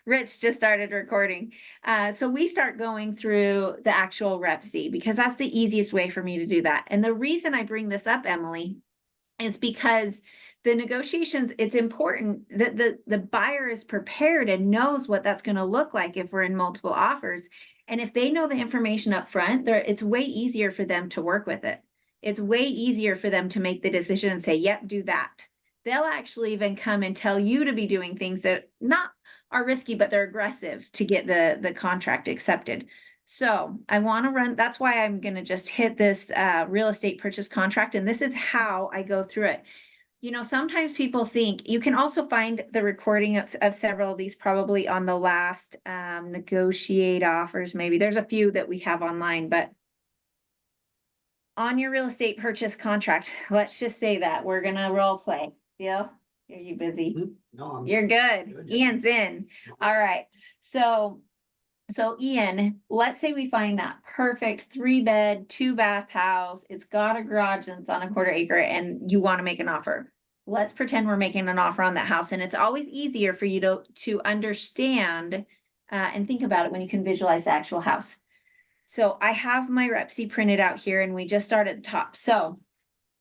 Rich just started recording. So we start going through the actual REPC because that's the easiest way for me to do that. And the reason I bring this up, Emily, is because the negotiations, it's important that the buyer is prepared and knows what that's going to look like if we're in multiple offers. And if they know the information up front, it's way easier for them to work with it. It's way easier for them to make the decision and say, yep, do that. They'll actually even come and tell you to be doing things that not are risky, but they're aggressive to get the contract accepted. So I want to run, that's why I'm going to just hit this real estate purchase contract. And this is how I go through it. You know, sometimes people think, you can also find the recording of several of these probably on the last negotiate offers. Maybe there's a few that we have online, but on your real estate purchase contract, let's just say that we're going to role play. Yeah. Are you busy? No, You're good. Ian's in. All right. So Ian, let's say we find that perfect 3-bed, 2-bath house. It's got a garage and it's on a 1/4 acre and you want to make an offer. Let's pretend we're making an offer on that house. And it's always easier for you to understand and think about it when you can visualize the actual house. So I have my REPC printed out here and we just start at the top. So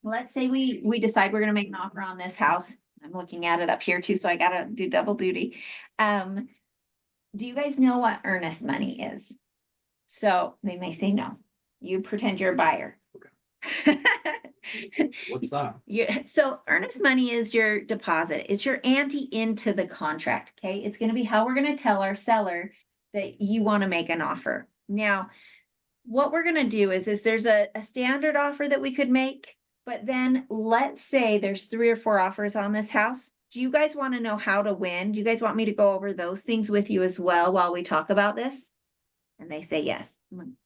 let's say we decide we're going to make an offer on this house. I'm looking at it up here too, so I got to do double duty. Do you guys know what earnest money is? So they may say no. You pretend you're a buyer. Okay. What's that? So earnest money is your deposit. It's your ante into the contract. Okay. It's going to be how we're going to tell our seller that you want to make an offer. Now, what we're going to do is there's a standard offer that we could make, but then let's say there's 3 or 4 offers on this house. Do you guys want to know how to win? Do you guys want me to go over those things with you as well while we talk about this? And they say yes.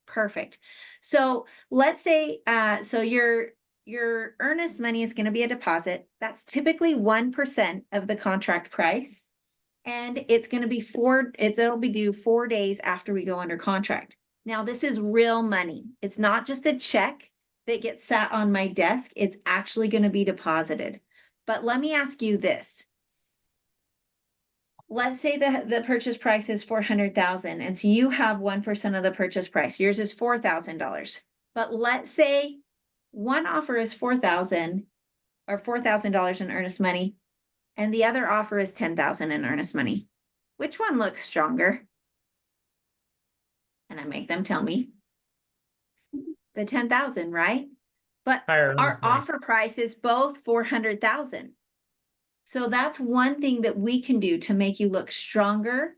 Perfect. So let's say, so your earnest money is going to be a deposit. That's typically 1% of the contract price. And it's going to be it'll be due 4 days after we go under contract. Now, this is real money. It's not just a check that gets sat on my desk. It's actually going to be deposited. But let me ask you this. Let's say the purchase price is $400,000, and so you have 1% of the purchase price. Yours is $4,000. But let's say one offer is $4,000 or $4,000 in earnest money, and the other offer is $10,000 in earnest money. Which one looks stronger? And I make them tell me the 10,000, right? But our offer price is both 400,000. So that's one thing that we can do to make you look stronger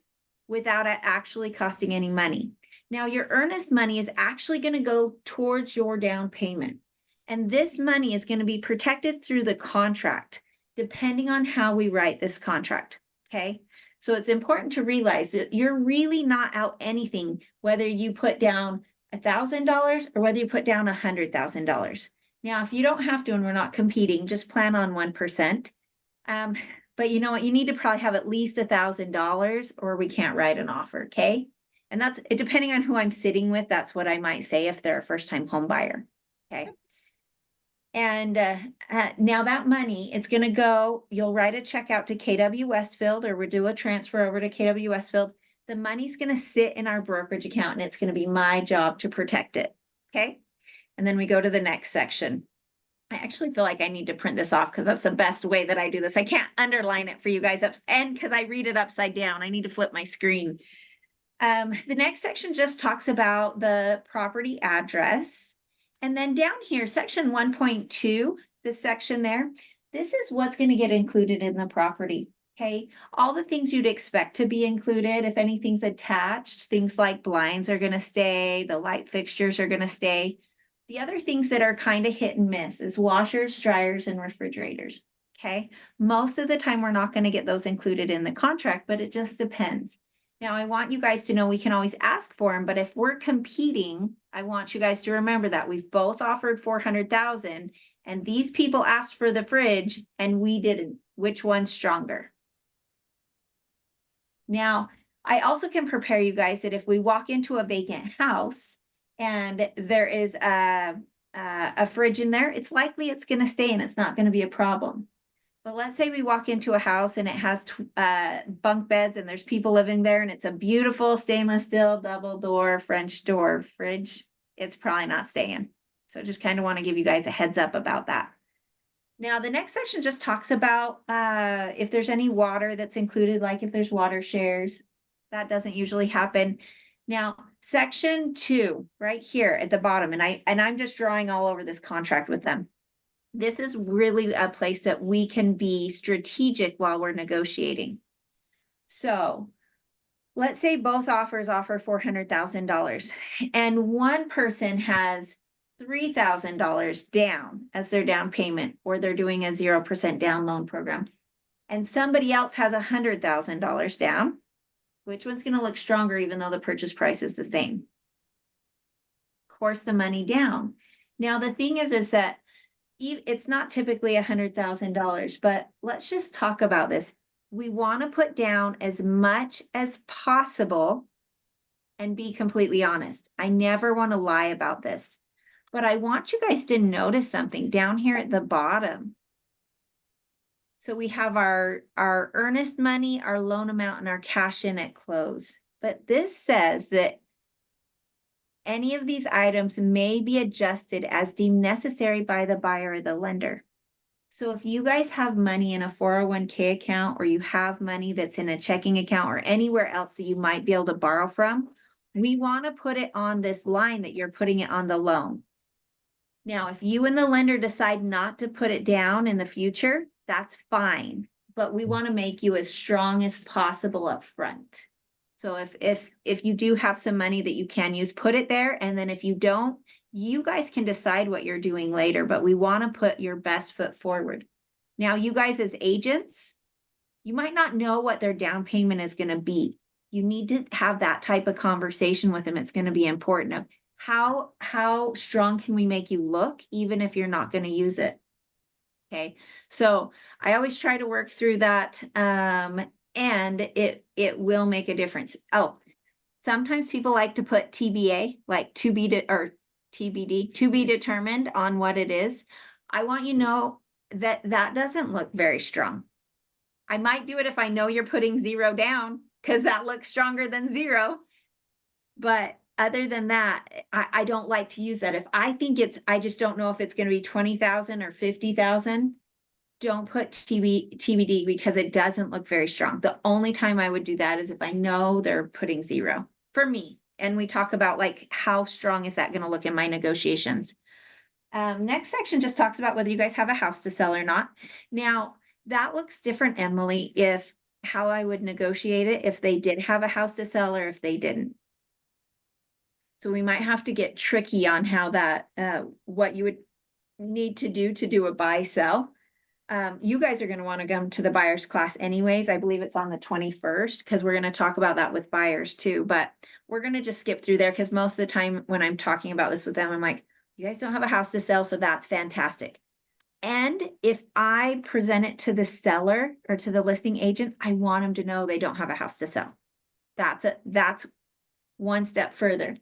without it actually costing any money. Now, your earnest money is actually going to go towards your down payment. And this money is going to be protected through the contract, depending on how we write this contract. Okay. So it's important to realize that you're really not out anything, whether you put down $1,000 or whether you put down $100,000. Now, if you don't have to, and we're not competing, just plan on 1%. But you know what? You need to probably have at least $1,000 or we can't write an offer. Okay. And that's depending on who I'm sitting with. That's what I might say if they're a first-time home buyer. Okay. And now that money, it's going to go, you'll write a check out to KW Westfield or we'll do a transfer over to KW Westfield. The money's going to sit in our brokerage account and it's going to be my job to protect it. Okay. And then we go to the next section. I actually feel like I need to print this off because that's the best way that I do this. I can't underline it for you guys and because I read it upside down. I need to flip my screen. The next section just talks about the property address. And then down here, section 1.2, this section there, this is what's going to get included in the property. Okay. All the things you'd expect to be included. If anything's attached, things like blinds are going to stay. The light fixtures are going to stay. The other things that are kind of hit and miss is washers, dryers, and refrigerators. Okay. Most of the time, we're not going to get those included in the contract, but it just depends. Now, I want you guys to know we can always ask for them, but if we're competing, I want you guys to remember that we've both offered 400,000 and these people asked for the fridge and we didn't. Which one's stronger? Now, I also can prepare you guys that if we walk into a vacant house and there is a fridge in there, it's likely it's going to stay and it's not going to be a problem. But let's say we walk into a house and it has bunk beds and there's people living there and it's a beautiful stainless steel double door French door fridge. It's probably not staying. So just kind of want to give you guys a heads up about that. Now, the next section just talks about if there's any water that's included, like if there's water shares. That doesn't usually happen. Now, section 2, right here at the bottom, and I'm just drawing all over this contract with them. This is really a place that we can be strategic while we're negotiating. So let's say both offers offer $400,000 and one person has $3,000 down as their down payment, or they're doing a 0% down loan program. And somebody else has $100,000 down. Which one's going to look stronger even though the purchase price is the same? Of course, the money down. Now, the thing is that it's not typically $100,000, but let's just talk about this. We want to put down as much as possible and be completely honest. I never want to lie about this, but I want you guys to notice something down here at the bottom. So we have our earnest money, our loan amount, and our cash in at close. But this says that any of these items may be adjusted as deemed necessary by the buyer or the lender. So if you guys have money in a 401k account, or you have money that's in a checking account or anywhere else that you might be able to borrow from, we want to put it on this line that you're putting it on the loan. Now, if you and the lender decide not to put it down in the future, that's fine, but we want to make you as strong as possible up front. So if you do have some money that you can use, put it there. And then if you don't, you guys can decide what you're doing later, but we want to put your best foot forward. Now, you guys as agents, you might not know what their down payment is going to be. You need to have that type of conversation with them. It's going to be important of how strong can we make you look, even if you're not going to use it. Okay, so I always try to work through that, and it will make a difference. Oh, sometimes people like to put TBA, like TBD, to be determined on what it is. I want you to know that that doesn't look very strong. I might do it if I know you're putting 0 down, because that looks stronger than 0. But other than that, I don't like to use that. If I think I just don't know if it's going to be 20,000 or 50,000. Don't put TBD, because it doesn't look very strong. The only time I would do that is if I know they're putting 0 for me. And we talk about like, how strong is that going to look in my negotiations? Next section just talks about whether you guys have a house to sell or not. Now, that looks different, Emily, if how I would negotiate it if they did have a house to sell or if they didn't. So we might have to get tricky on how that, what you would need to do a buy sell. You guys are going to want to come to the buyers class anyways. I believe it's on the 21st, because we're going to talk about that with buyers too, but we're going to just skip through there, because most of the time when I'm talking about this with them, I'm like, you guys don't have a house to sell, so that's fantastic. And if I present it to the seller or to the listing agent, I want them to know they don't have a house to sell. That's one step further,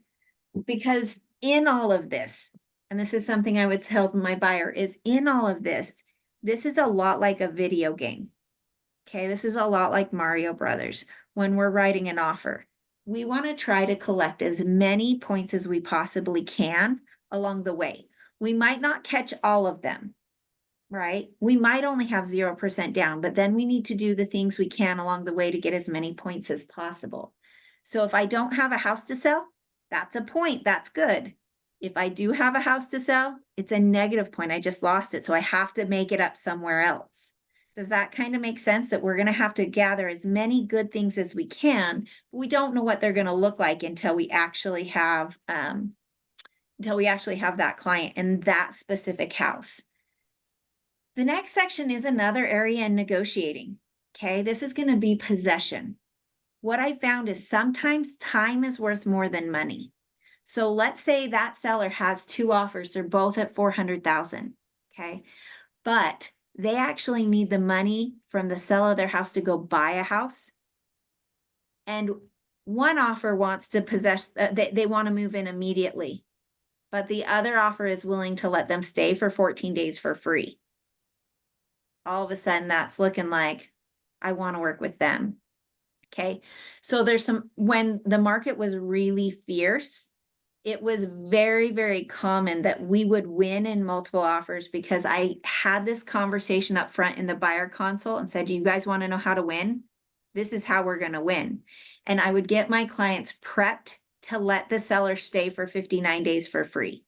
because in all of this, and this is something I would tell my buyer, is in all of this, this is a lot like a video game. Okay, this is a lot like Mario Brothers. When we're writing an offer, we want to try to collect as many points as we possibly can along the way. We might not catch all of them, right? We might only have 0% down, but then we need to do the things we can along the way to get as many points as possible. So if I don't have a house to sell, that's a point. That's good. If I do have a house to sell, it's a negative point. I just lost it. So I have to make it up somewhere else. Does that kind of make sense, that we're going to have to gather as many good things as we can, but we don't know what they're going to look like until we actually have that client in that specific house. The next section is another area in negotiating. Okay, this is going to be possession. What I found is sometimes time is worth more than money. So let's say that seller has 2 offers. They're both at 400,000. Okay. But they actually need the money from the sale of their house to go buy a house. And one offer wants to possess, they want to move in immediately. But the other offer is willing to let them stay for 14 days for free. all of a sudden that's looking like I want to work with them. Okay. So there's when the market was really fierce, it was very, very common that we would win in multiple offers because I had this conversation up front in the buyer consult and said, do you guys want to know how to win? This is how we're going to win. And I would get my clients prepped to let the seller stay for 59 days for free.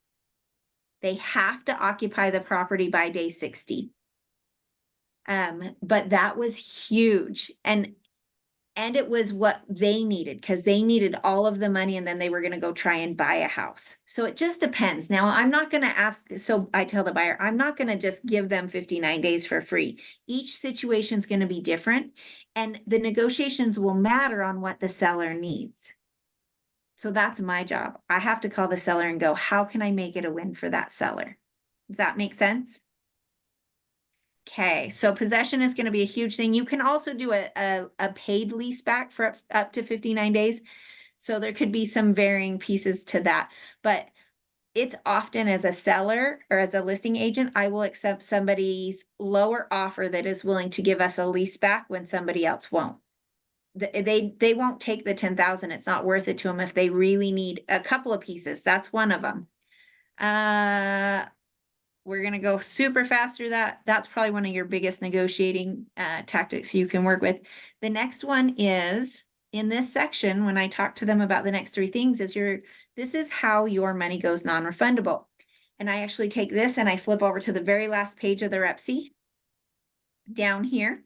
They have to occupy the property by day 60. But that was huge. And it was what they needed because they needed all of the money and then they were going to go try and buy a house. So it just depends. Now, I'm not going to ask. So I tell the buyer, I'm not going to just give them 59 days for free. Each situation is going to be different and the negotiations will matter on what the seller needs. So that's my job. I have to call the seller and go, how can I make it a win for that seller? Does that make sense? Okay, so possession is going to be a huge thing. You can also do a paid lease back for up to 59 days. So there could be some varying pieces to that. But it's often as a seller or as a listing agent, I will accept somebody's lower offer that is willing to give us a lease back when somebody else won't. They won't take the 10,000. It's not worth it to them if they really need a couple of pieces. That's one of them. We're going to go super fast through that. That's probably one of your biggest negotiating tactics you can work with. The next one is in this section, when I talk to them about the next three things, this is how your money goes non-refundable. And I actually take this and I flip over to the very last page of the REPC down here.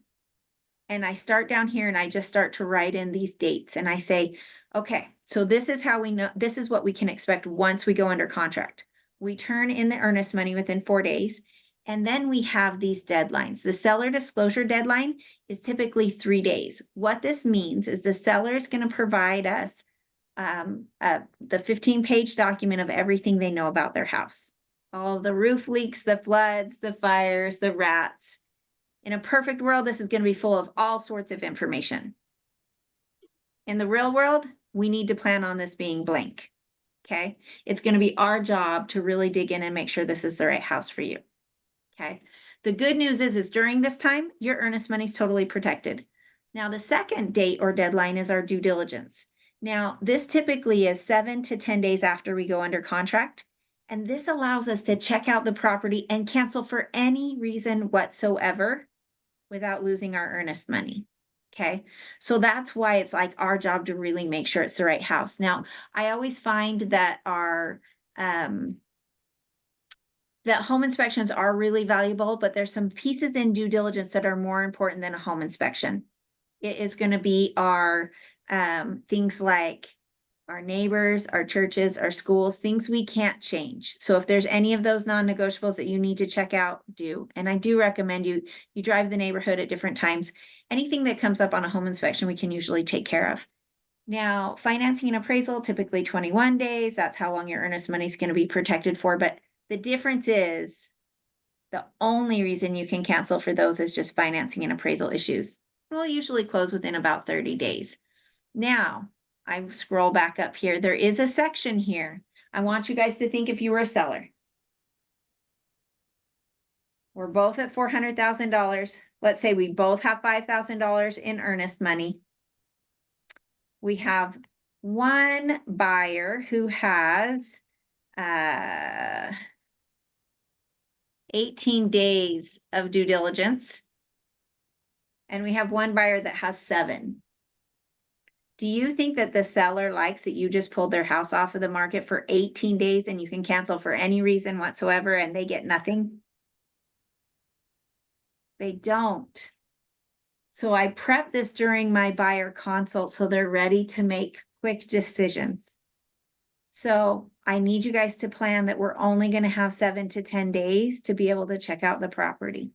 And I start down here and I just start to write in these dates. And I say, okay, so this is how we know, this is what we can expect once we go under contract. We turn in the earnest money within 4 days. And then we have these deadlines. The seller disclosure deadline is typically 3 days. What this means is the seller is going to provide us the 15-page document of everything they know about their house. All the roof leaks, the floods, the fires, the rats. In a perfect world, this is going to be full of all sorts of information. In the real world, we need to plan on this being blank. Okay. It's going to be our job to really dig in and make sure this is the right house for you. Okay. The good news is during this time, your earnest money is totally protected. Now, the second date or deadline is our due diligence. Now, this typically is 7 to 10 days after we go under contract. And this allows us to check out the property and cancel for any reason whatsoever without losing our earnest money. Okay. So that's why it's like our job to really make sure it's the right house. Now, I always find that that home inspections are really valuable, but there's some pieces in due diligence that are more important than a home inspection. It is going to be our things like our neighbors, our churches, our schools, things we can't change. So if there's any of those non-negotiables that you need to check out, do. And I do recommend you drive the neighborhood at different times. Anything that comes up on a home inspection, we can usually take care of. Now, financing and appraisal, typically 21 days. That's how long your earnest money is going to be protected for. But the difference is the only reason you can cancel for those is just financing and appraisal issues. We'll usually close within about 30 days. Now, I scroll back up here. There is a section here. I want you guys to think if you were a seller. We're both at $400,000. Let's say we both have $5,000 in earnest money. We have one buyer who has 18 days of due diligence. And we have one buyer that has 7. Do you think that the seller likes that you just pulled their house off of the market for 18 days and you can cancel for any reason whatsoever and they get nothing? They don't. So I prep this during my buyer consult so they're ready to make quick decisions. So I need you guys to plan that we're only going to have 7 to 10 days to be able to check out the property.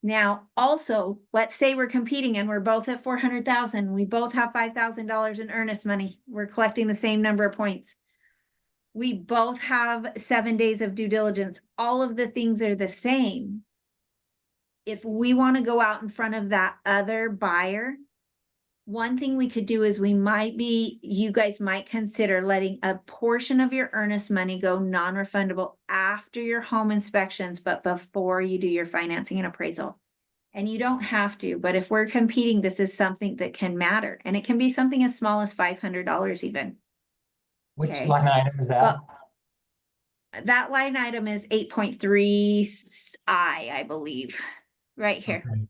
Now, also, let's say we're competing and we're both at 400,000. We both have $5,000 in earnest money. We're collecting the same number of points. We both have 7 days of due diligence. All of the things are the same. If we want to go out in front of that other buyer, one thing we could do is you guys might consider letting a portion of your earnest money go non-refundable after your home inspections, but before you do your financing and appraisal. And you don't have to, but if we're competing, this is something that can matter. And it can be something as small as $500 even. Which Okay. line item is that? But that line item is 8.3 I believe, right here. Okay.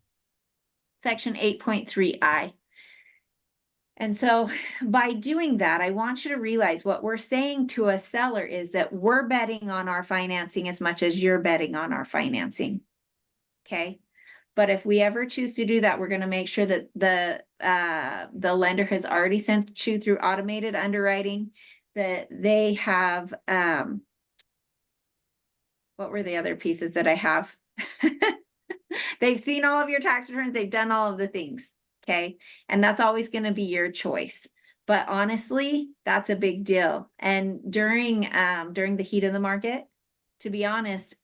Section 8.3 I. And so by doing that, I want you to realize what we're saying to a seller is that we're betting on our financing as much as you're betting on our financing. Okay. But if we ever choose to do that, we're going to make sure that the lender has already sent you through automated underwriting, that they have, what were the other pieces that I have? They've seen all of your tax returns. They've done all of the things. Okay. And that's always going to be your choice. But honestly, that's a big deal. And during the heat of the market, to be honest,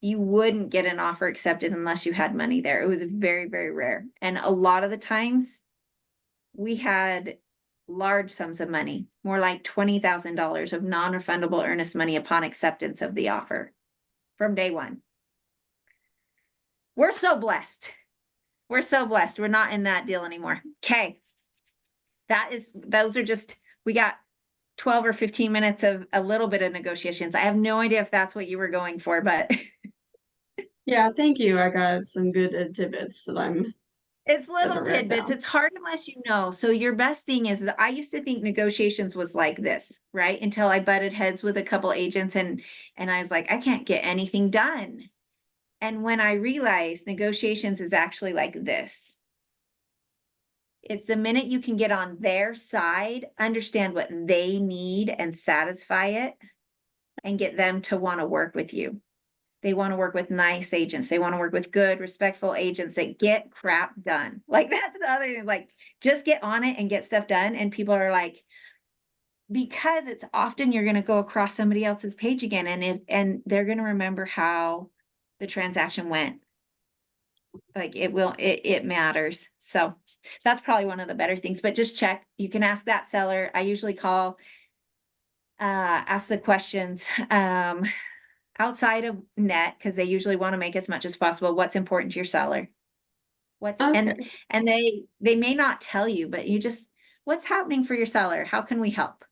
you wouldn't get an offer accepted unless you had money there. It was very, very rare. And a lot of the times we had large sums of money, more like $20,000 of non-refundable earnest money upon acceptance of the offer from day one. We're so blessed. We're so blessed. We're not in that deal anymore. Okay. Those are just, we got 12 or 15 minutes of a little bit of negotiations. I have no idea if that's what you were going for, but yeah, thank you. I got some good tidbits that I'm. it's little write tidbits. down. It's hard unless you know. So your best thing is that I used to think negotiations was like this, right? Until I butted heads with a couple agents and I was like, I can't get anything done. And when I realized negotiations is actually like this. It's the minute you can get on their side, understand what they need and satisfy it, and get them to want to work with you. They want to work with nice agents. They want to work with good, respectful agents that get crap done. Like that's the other thing, like just get on it and get stuff done. And people are like, because it's often you're going to go across somebody else's page again and they're going to remember how the transaction went. Like it matters. So that's probably one of the better things, but just check. You can ask that seller. I usually call, ask the questions, outside of net, because they usually want to make as much as possible. What's important to your seller? Okay. And they may not tell you, but you just, what's happening for your seller? How can we help?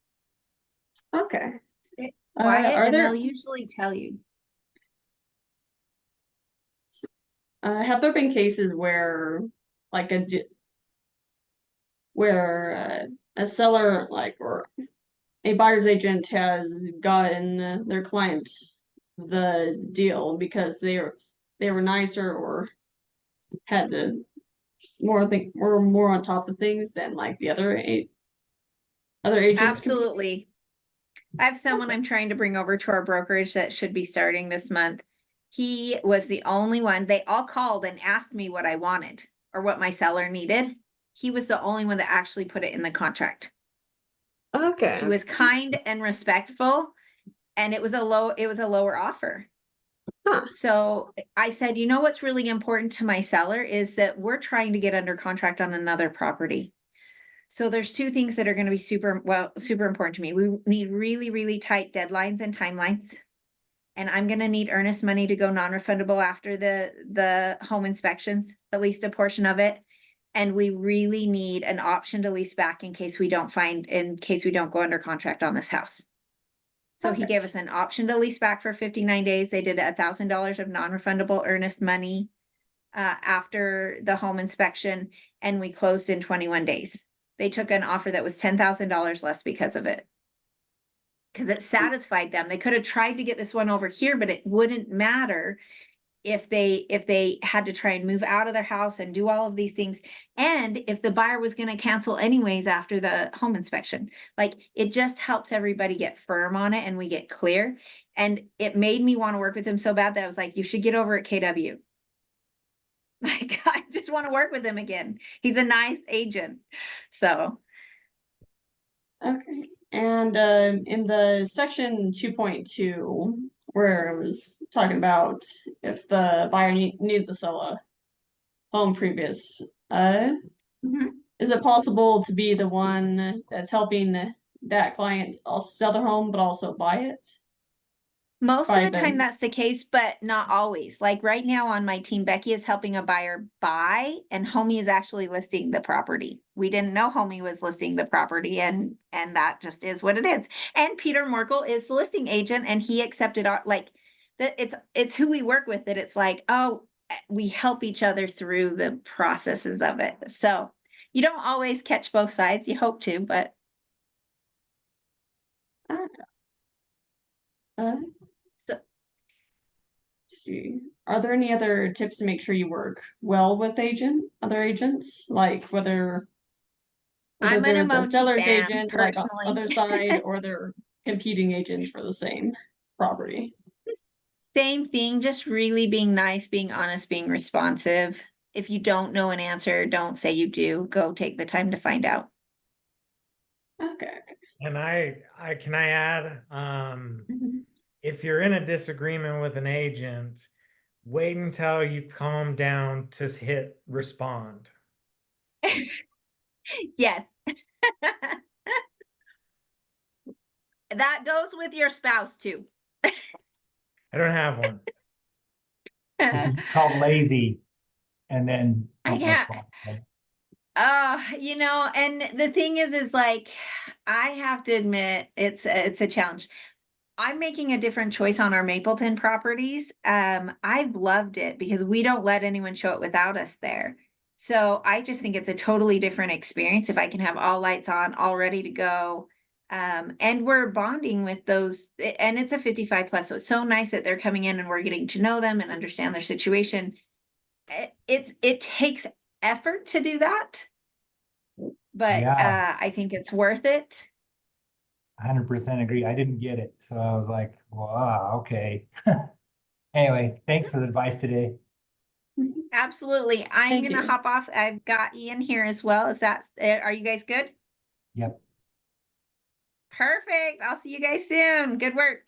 Okay. Stay quiet, Are and there they'll usually tell you. have there been cases where like a seller or a buyer's agent has gotten their client the deal because they were nicer or had to were more on top of things than like the other agents? Absolutely. I have someone I'm trying to bring over to our brokerage that should be starting this month. He was the only one. They all called and asked me what I wanted or what my seller needed. He was the only one that actually put it in the contract. Okay. He was kind and respectful, and it was a lower offer. Huh. So I said, you know what's really important to my seller is that we're trying to get under contract on another property. So there's two things that are going to be super important to me. We need really, really tight deadlines and timelines. And I'm going to need earnest money to go non-refundable after the home inspections, at least a portion of it. And we really need an option to lease back in case we don't go under contract on this house. So he gave us an option to lease back for 59 days. They did $1,000 of non-refundable earnest money after the home inspection, and we closed in 21 days. They took an offer that was $10,000 less because of it. Because it satisfied them. They could have tried to get this one over here, but it wouldn't matter if they had to try and move out of their house and do all of these things. And if the buyer was going to cancel anyways after the home inspection, like it just helps everybody get firm on it and we get clear. And it made me want to work with him so bad that I was like, you should get over at KW. Like, I just want to work with him again. He's a nice agent. So. Okay. And in the section 2.2, where it was talking about if the buyer needed to sell a home previous, is it possible to be the one that's helping that client also sell their home, but also buy it? Most By of the time then. that's the case, but not always. Like right now on my team, Becky is helping a buyer buy and Homie is actually listing the property. We didn't know Homie was listing the property and that just is what it is. And Peter Merkel is the listing agent and he accepted our, like, that it's who we work with, that it's like, oh, we help each other through the processes of it. So you don't always catch both sides. You hope to, but So, see, are there any other tips to make sure you work well with other agents, like whether I'm an they're the emoji seller's fan, agent, like on the personally. other side, or they're competing agents for the same property? Same thing, just really being nice, being honest, being responsive. If you don't know an answer, don't say you do. Go take the time to find out. Okay. And can I add, if you're in a disagreement with an agent, wait until you calm down to hit respond. Yes. That goes with your spouse too. I don't have one. It's called lazy and then. I can't. And the thing is like, I have to admit, it's a challenge. I'm making a different choice on our Mapleton properties. I've loved it because we don't let anyone show it without us there. So I just think it's a totally different experience if I can have all lights on, all ready to go. And we're bonding with those, and it's a 55 plus. So it's so nice that they're coming in and we're getting to know them and understand their situation. It takes effort to do that, but Yeah. I think it's worth it. 100% agree. I didn't get it. So I was like, wow, okay. Anyway, thanks for the advice today. Absolutely. I'm Thank gonna you. hop off. I've got Ian here as well. Are you guys good? Yep. Perfect. I'll see you guys soon. Good work.